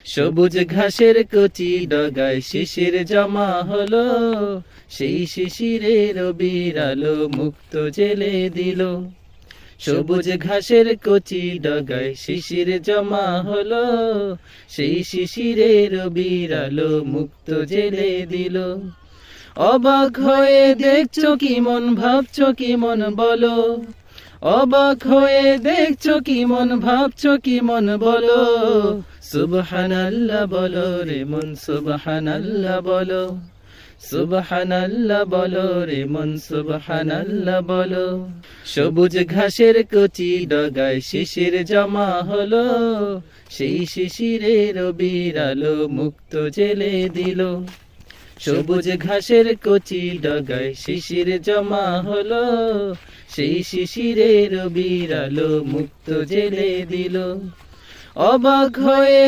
সবুজ ঘাসের কচি ডগায় শিশির জমা হলো, সেই শিশিরের বিরালো মুক্ত জেলে দিল। সবুজ ঘাসের কচি ডগায় শিশির জমা হলো, সেই শিশিরের বিরালো মুক্ত জেলে দিল। অবাক হয়ে দেখছো কি মন, ভাবছো কি মন বলো, অবাক হয়ে দেখছো কি মন, ভাবছো কি মন বলো। সুবহানাল্লাহ বলো রে মন, সুবহানাল্লাহ বলো, সুবহানাল্লাহ বলো রে মন, সুবহানাল্লাহ বলো। সবুজ ঘাসের কচি ডগায় শিশির জমা হলো, সেই শিশিরের বিরালো মুক্ত জেলে দিল। সবুজ ঘাসের কচি ডগায় শিশির জমা হলো, সেই শিশিরের বিরালো মুক্ত জেলে দিল। অবাক হয়ে